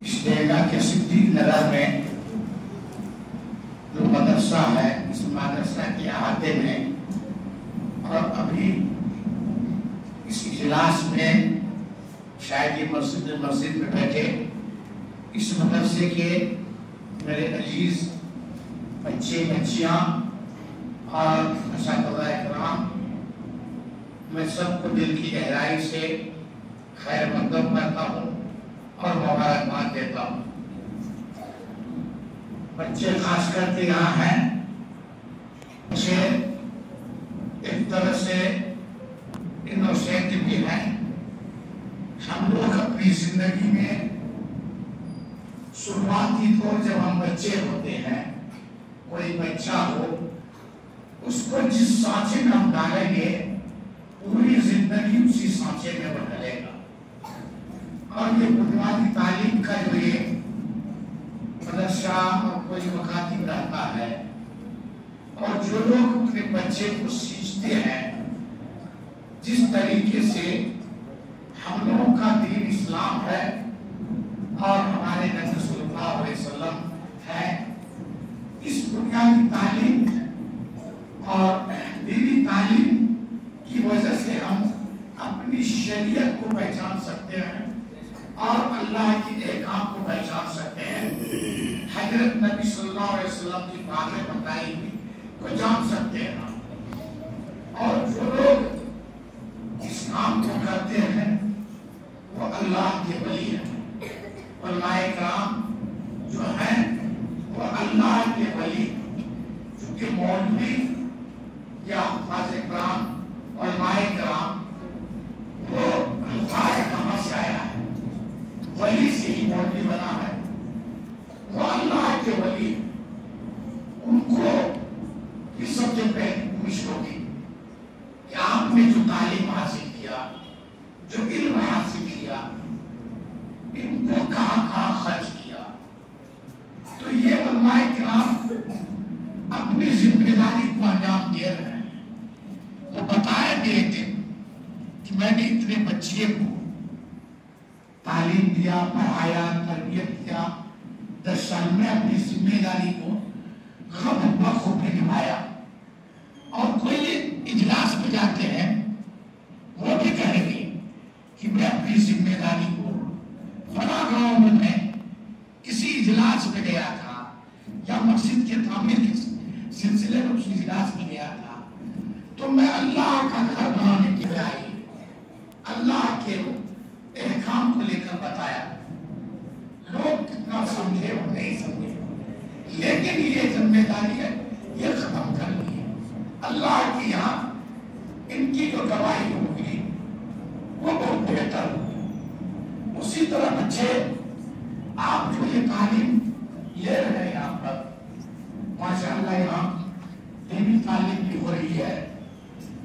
اشتیگا کے صدیق نگر میں جو مدرسہ ہے، اس مدرسہ کے احاطے میں، اور ابھی اس اجلاس میں شاید یہ مسجد میں بیٹھے اس مدرسے کے میرے عزیز بچے بچیاں اور اساتذہ اکرام، میں سب کو دل کی گہرائی سے خیر مقدم کرتا ہوں اور مبارکباد دیتا ہوں۔ بچے خاص کر کے یہاں ہیں، بچے ایک طرح سے انوسینٹ بھی ہیں۔ ہم لوگ اپنی زندگی میں شروعاتی طور جب ہم بچے ہوتے ہیں، کوئی بچہ ہو، اس کو جس سانچے میں ہم ڈالیں گے پوری زندگی اسی سانچے میں وہ ڈلے گا۔ اور یہ بنیادی تعلیم کا جو یہ مدرسہ اور کوئی مکاتب رہتا ہے، اور جو لوگ اپنے بچے کو سیکھتے ہیں جس طریقے سے ہم لوگوں کا دین اسلام ہے اور ہمارے نبی صلی اللہ علیہ وسلم ہے، اس بنیادی تعلیم اور دینی تعلیم کی وجہ سے ہم اپنی شریعت کو پہچان سکتے ہیں اور اللہ کی احکام کو پہچان سکتے ہیں، حضرت نبی صلی اللہ علیہ وسلم کی باتیں بتائی ہوئی کو جان سکتے ہیں۔ اور جو لوگ اس کام کو کرتے ہیں وہ اللہ کے ولی ہیں، علماء کرام جو ہیں وہ اللہ کے ولی، چونکہ مولوی یا حفاظ کرام علماء کرام وہ الفاظ کہاں سے آیا ہے، ولی سے ہی مولوی بنا ہے، وہ اللہ کے ولی۔ ان کو یہ سب سے پہلے پوچھ ہوگی کہ آپ نے جو تعلیم حاصل کیا، جو علم حاصل کیا، ان کو کہاں کہاں خرچ کیا؟ تو یہ علماء کرام اپنی ذمہ داری کو انجام دے رہے ہیں۔ وہ بتائے گئے تھے کہ میں نے اتنے بچے کو تعلیم دیا، پڑھایا، تربیت کیا، 10 سال میں اپنی ذمہ داری کو بخوبی نبھایا۔ اور کوئی اجلاس میں جاتے ہیں وہ بھی کہیں گے کہ میں اپنی ذمہ داری کو فلاں گاؤں میں کسی اجلاس میں گیا تھا یا مسجد کے تعمیر کے سلسلے میں اس اجلاس میں گیا تھا، تو میں اللہ کا گھر بنانے کی بجائے اللہ کے احکام کو لے کر بتایا۔ لوگ کتنا سمجھے اور نہیں سمجھے، لیکن یہ ذمہ داری ہے، یہ ختم کر لی ہے۔ اللہ کی یہاں ان کی جو گواہی ہوگی وہ بہت بہتر ہوگی۔ اسی طرح بچے آپ جو یہ تعلیم لے رہے ہیں یہاں پر، ماشاءاللہ یہاں دینی تعلیم بھی ہو رہی ہے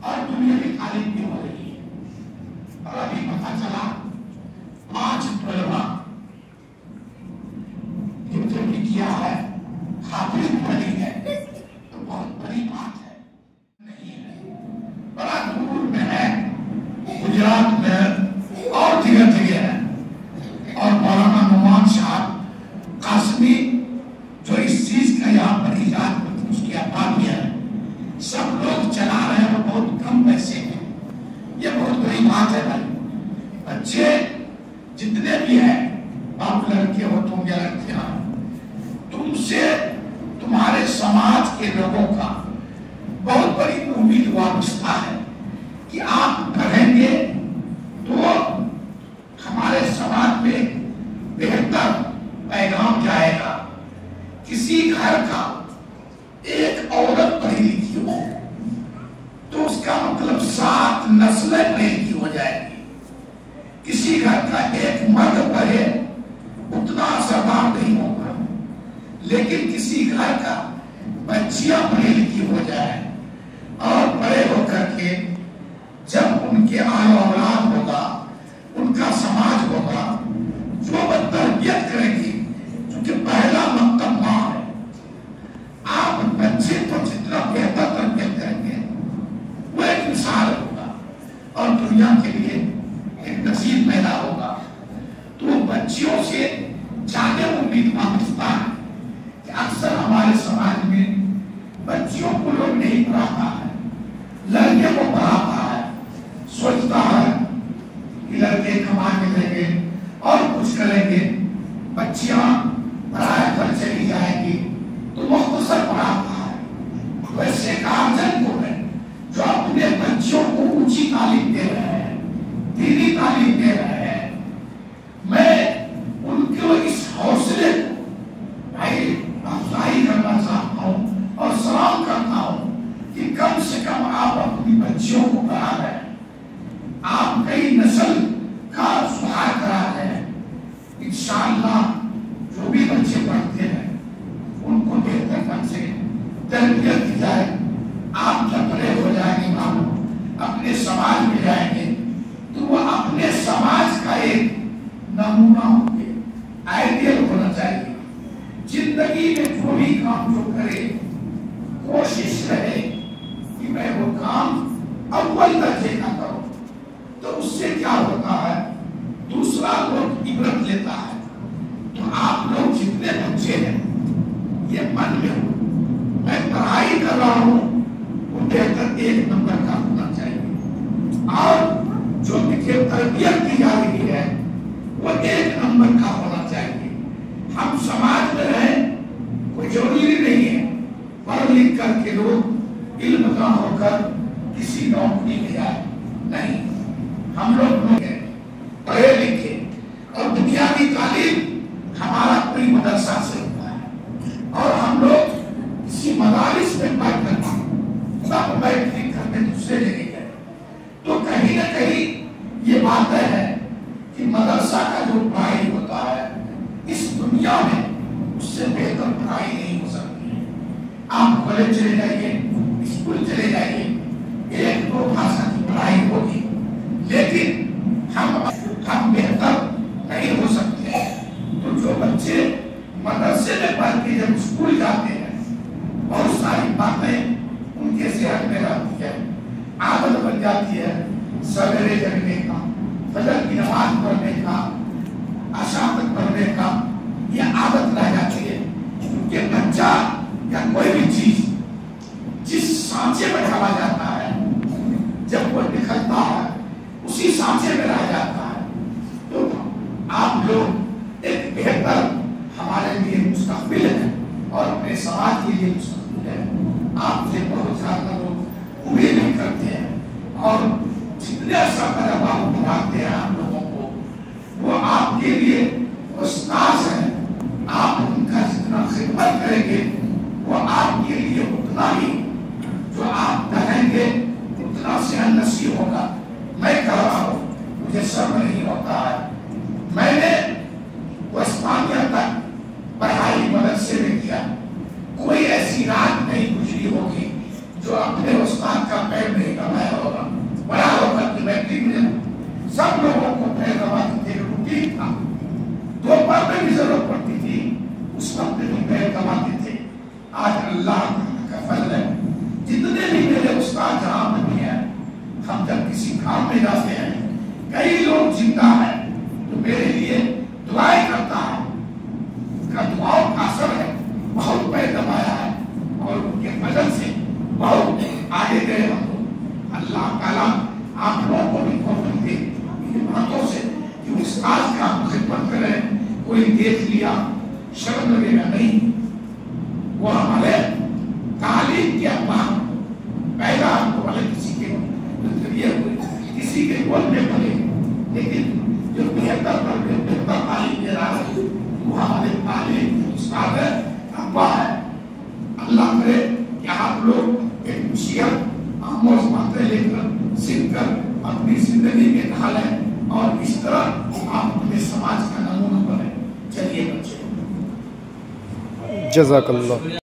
اور دنیاوی تعلیم بھی ہو رہی ہے۔ اور ابھی پتہ چلا 5 طلباء جو بھی کیا ہے حافظ بنی ہے، تو بہت بڑی بات ہے، نہیں ہے، بڑا دور میں ہے، گجرات میں اور دیگر جگہ ہے۔ اور مولانا نعمان صاحب قاسمی جو اس چیز کا یہاں پر ایجاد کرتے اس کی ابادیہ ہے، سب لوگ چلا رہے ہیں اور بہت کم پیسے ہیں، یہ بہت بڑی بات ہے بھائی۔ بچے جتنے بھی ہیں، آپ لڑکے ہو تم یا لڑکیاں، تم سے تمہارے سماج کے لوگوں کا بہت بڑی امید وابستہ ہے کہ آپ پڑھیں گے تو ہمارے سماج میں بہتر پیغام جائے گا۔ کسی گھر کا ایک عورت پڑھی لکھی ہو تو اس کا مطلب 7 نسلیں پڑھی لکھی ہو جائے گی۔ کسی گھر کا ایک مرد پڑھے اتنا اثردار نہیں ہوگا، لیکن کسی گھر کا بچیاں پڑھی لکھی ہو جائے اور بڑے ہو کر کے جب ان کے آل و اولاد ہوگا، ان کا سماج ہوگا، جو وہ تربیت کریں گی، کیونکہ پہلا مکتب ماں ہے۔ آپ بچے کو جتنا بہتر تربیت کریں گے وہ ایک مثال ہوگا اور دنیا کے لیے ایک نصیب پیدا ہوگا۔ تو بچیوں سے नहीं पढ़ाता है, लड़के को पढ़ाता है, सोचता है कि लड़के कमा के देंगे और कुछ करेंगे, बच्चियां पढ़ाई पर चली जाएंगी, तो मुख्तसर पढ़ाता है। वैसे गार्जियन को है जो अपने बच्चों को ऊंची तालीम दे रहे हैं, दीनी तालीम दे रहे हैं, मैं उनको इस हौसले को भाई अफजाई करना चाहता हूँ और सलाम करता हूँ कि कम से कम आप अपनी बच्चियों को पढ़ा रहे हैं, आप कई नस्ल का सुधार करा रहे हैं। इंशाअल्लाह जो भी बच्चे पढ़ते हैं उनको बेहतर ढंग से तरबियत दी जाए। आप जब बड़े हो जाएंगे मानो अपने समाज में जाएंगे तो वो अपने समाज का एक नमूना होंगे, आइडियल होना चाहिए। जिंदगी में जो भी काम जो करे कोशिश रहे कि मैं वो काम अव्वल दर्जे का करूं, तो उससे क्या होता है, दूसरा लोग इबरत लेता है। तो आप लोग जितने बच्चे हैं ये मन में हो, मैं पढ़ाई कर रहा हूं वो बेहतर 1 नंबर का होना चाहिए, और जो मुझे तरबियत दी जा रही है वो 1 नंबर का होना चाहिए। हम समाज में रहें, कोई जरूरी नहीं है पढ़ लिख करके लोग इल्म होकर किसी नौकरी में जाए, नहीं। हम लोग पढ़े लिखे और बुनियादी तालीम हमारा कोई मदरसा से हुआ है, और हम लोग किसी मदारिस में पढ़ करना सब मैट्रिक करके दूसरे जगह गए, तो कहीं ना कहीं ये बात है कि मदरसा का जो पढ़ाई होता है इस दुनिया में उससे बेहतर पढ़ाई नहीं हो सकती है। आप कॉलेज चले जाइए, स्कूल चले जाइए, 1-2 भाषा की पढ़ाई होगी, लेकिन हम बेहतर नहीं हो सकते। तो जो बच्चे मदरसे में पढ़ के जब स्कूल जाते हैं बहुत सारी बातें उनके सेहत में रहती है, आदत बन जाती है सवेरे जगने का, फजर की नमाज पढ़ने का, आशाम तक पढ़ने का, यह आदत रह जाती है। क्योंकि बच्चा या कोई भी चीज जिस सांचे में ढाला जाता है जब वो निकलता है उसी सांचे में रह जाता है। तो आप लोग एक बेहतर हमारे लिए मुस्तकबिल है और अपने समाज के लिए मुस्तकबिल है। आपसे बहुत ज्यादा लोग उम्मीद नहीं करते हैं, और जितने अच्छा दबाव बनाते हैं आप लोगों को, वो आपके लिए उस्ताद है। आप उनका जितना खिदमत करेंगे वो आपके लिए उतना ही जो आप कहेंगे उतना से नसीब होगा। मैं कह रहा हूँ, मुझे शर्म नहीं होता है, मैंने उस्मानिया तक पढ़ाई मदरसे में किया, कोई ऐसी रात नहीं गुजरी होगी जो अपने उस्ताद का पैर नहीं दबाया होगा। बड़ा होकर के मैट्रिक में सब लोगों को पैर दबाते थे, रूटीन था, दोपहर में भी जरूरत पड़ती थी, उस वक्त भी पैर दबाते थे। आज अल्लाह का फजल है, जितने भी मेरे उस्ताद जहां पर भी हैं, हम जब किसी काम में जाते हैं, कई लोग जिंदा है तो मेरे लिए दुआएं करता है, उनका दुआओं का असर है, बहुत पैर दबाया है और उनके फजल से बहुत आगे गए हम लोग। अल्लाह ताला आप लोगों को भी तौफीक दे इन बातों से कि उस्ताद का खिदमत करें, कोई देख लिया शर्म लगेगा नहीं। वो हमारे तालीम के अब्बा पैदा हमको वाले किसी के किसी के गोद में पड़े, लेकिन जो बेहतर तालीम दे रहा है वो हमारे तालीम उस्ताद है, अब्बा है। अल्लाह करे कि आप लोग एक मुसीबत आमोज बातें लेकर सीख कर अपनी जिंदगी में ढालें और इस तरह आप अपने समाज का नमूना बने। चलिए बच्चे, जज़ाकल्लाह।